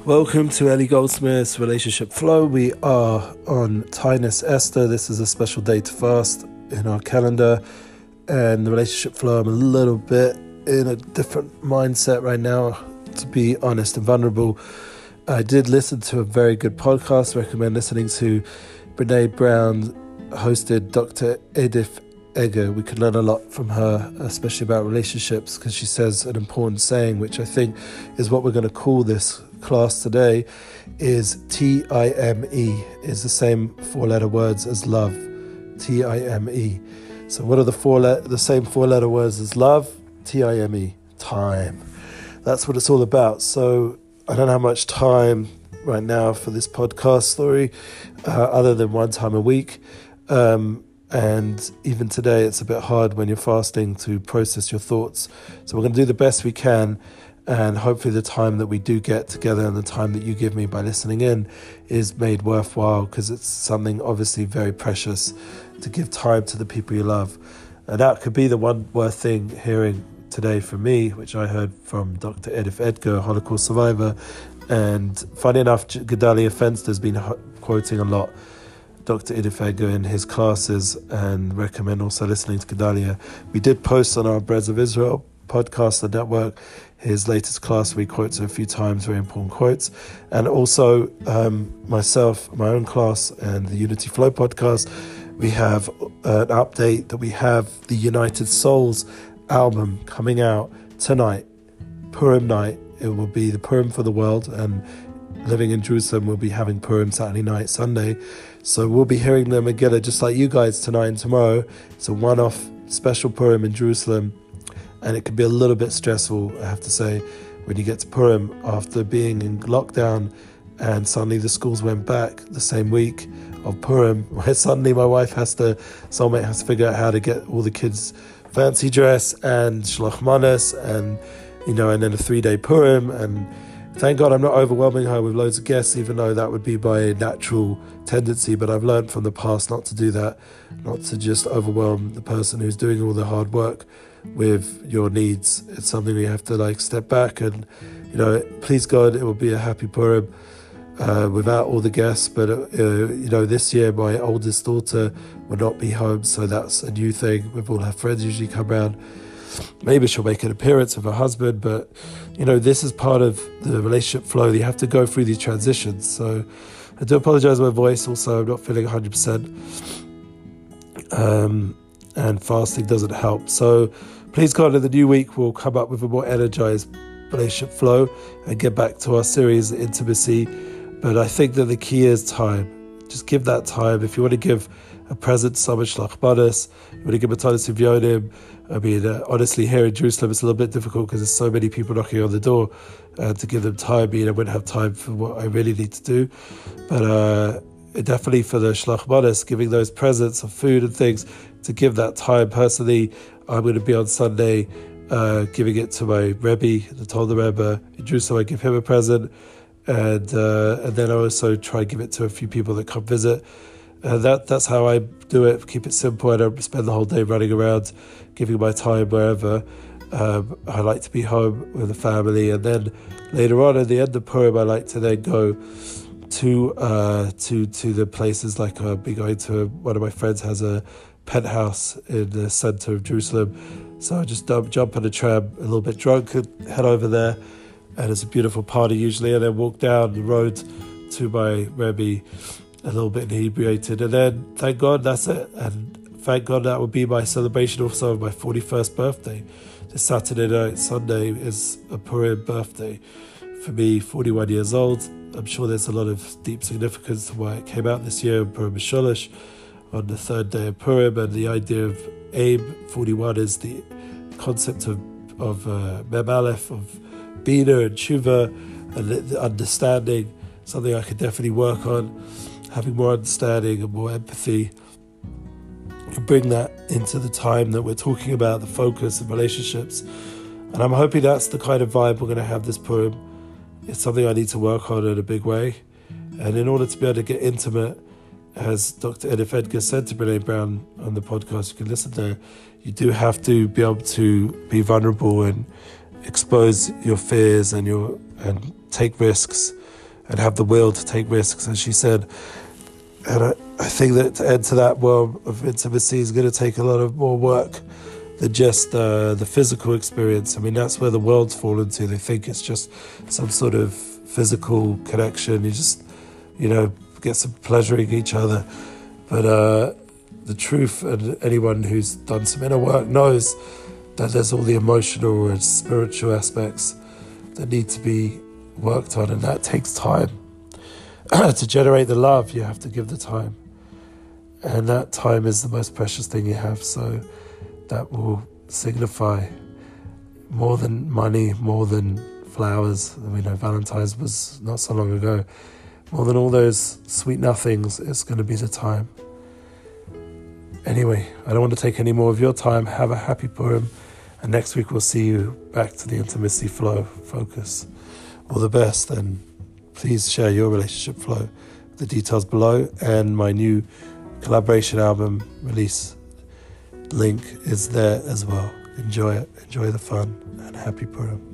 Welcome to Eli Goldsmith's Relationship Flow. We are on Tainus Esther. This is a special day to fast in our calendar. And the Relationship Flow, I'm a little bit in a different mindset right now, to be honest and vulnerable. I did listen to a very good podcast. Recommend listening to Brene Brown hosted Dr. Edith Eger. We could learn a lot from her, especially about relationships, because she says an important saying, which I think is what we're going to call this class today, is T-I-M-E, is the same four-letter words as love. T-I-M-E. So what are the same four-letter words as love? T-I-M-E. Time. That's what it's all about. So I don't have much time right now for this podcast story, other than one time a week. And even today, it's a bit hard when you're fasting to process your thoughts. So we're going to do the best we can. And hopefully the time that we do get together and the time that you give me by listening in is made worthwhile, because it's something obviously very precious to give time to the people you love. And that could be the one worth thing hearing today from me, which I heard from Dr. Edith Eger, Holocaust survivor. And funny enough, Gedalia Fenster has been quoting a lot Dr. Edith Eger in his classes, and recommend also listening to Gedalia. We did post on our Breads of Israel podcast, the network, his latest class. We quotes a few times, very important quotes. And also myself, my own class, and the Unity Flow podcast, we have an update that we have the United Souls album coming out tonight, Purim night. It will be the Purim for the world, and living in Jerusalem, we'll be having Purim Saturday night, Sunday. So we'll be hearing them again, just like you guys, tonight and tomorrow. It's a one-off special Purim in Jerusalem. And it can be a little bit stressful, I have to say, when you get to Purim after being in lockdown, and suddenly the schools went back the same week of Purim, where suddenly my soulmate has to figure out how to get all the kids fancy dress and shlach manas, and and then a 3-day Purim. And thank God I'm not overwhelming her with loads of guests, even though that would be my natural tendency. But I've learned from the past not to do that, not to just overwhelm the person who's doing all the hard work with your needs. It's something we have to step back and, please God, it will be a happy Purim without all the guests. But, this year my oldest daughter will not be home, so that's a new thing. With all her friends usually come around. Maybe she'll make an appearance with her husband, but, this is part of the relationship flow. You have to go through these transitions. So I do apologize for my voice. Also, I'm not feeling 100%. And fasting doesn't help. So please God, in the new week, we'll come up with a more energized relationship flow and get back to our series, Intimacy. But I think that the key is time. Just give that time. If you want to give a present, someone shlach manas, you want to give a tanis uvyonim. I mean, honestly, here in Jerusalem, it's a little bit difficult because there's so many people knocking on the door to give them time. I wouldn't have time for what I really need to do. But definitely for the shlach manas, giving those presents of food and things, to give that time. Personally, I'm going to be on Sunday giving it to my Rebbe, the Tolda Rebbe in Jerusalem. I give him a present, and then I also try and give it to a few people that come visit. That's how I do it. Keep it simple. I don't spend the whole day running around giving my time wherever. I like to be home with the family, and then later on at the end of Purim, I like to then go to the places. Like I'll be going to, one of my friends has a penthouse in the center of Jerusalem, so I just jump on a tram a little bit drunk and head over there, and it's a beautiful party usually, and then walk down the road to my Rebbe a little bit inebriated, and then thank God that's it. And thank God that will be my celebration also of my 41st birthday. This Saturday night, Sunday, is a Purim birthday for me, 41 years old. I'm sure there's a lot of deep significance to why it came out this year, Purim Sholosh, on the third day of Purim. And the idea of aim 41 is the concept of Mem Aleph, of Bina and Tshuva, and the understanding, something I could definitely work on, having more understanding and more empathy, and bring that into the time that we're talking about, the focus of relationships. And I'm hoping that's the kind of vibe we're going to have this Purim. It's something I need to work on in a big way. And in order to be able to get intimate, as Dr. Edith Eger said to Brene Brown on the podcast, you can listen there, you do have to be able to be vulnerable and expose your fears and take risks and have the will to take risks, as she said. And I think that to enter that world of intimacy is going to take a lot of more work than just the physical experience. I mean, that's where the world's fallen to. They think it's just some sort of physical connection. You just, get some pleasuring each other. But the truth, and anyone who's done some inner work knows that there's all the emotional and spiritual aspects that need to be worked on, and that takes time. To generate the love, you have to give the time. And that time is the most precious thing you have. So that will signify more than money, more than flowers. I mean, Valentine's was not so long ago. More than all those sweet nothings, it's going to be the time. Anyway, I don't want to take any more of your time. Have a happy Purim. And next week we'll see you back to the intimacy flow focus. All the best, and please share your relationship flow. The details below, and my new collaboration album release link is there as well. Enjoy it. Enjoy the fun, and happy Purim.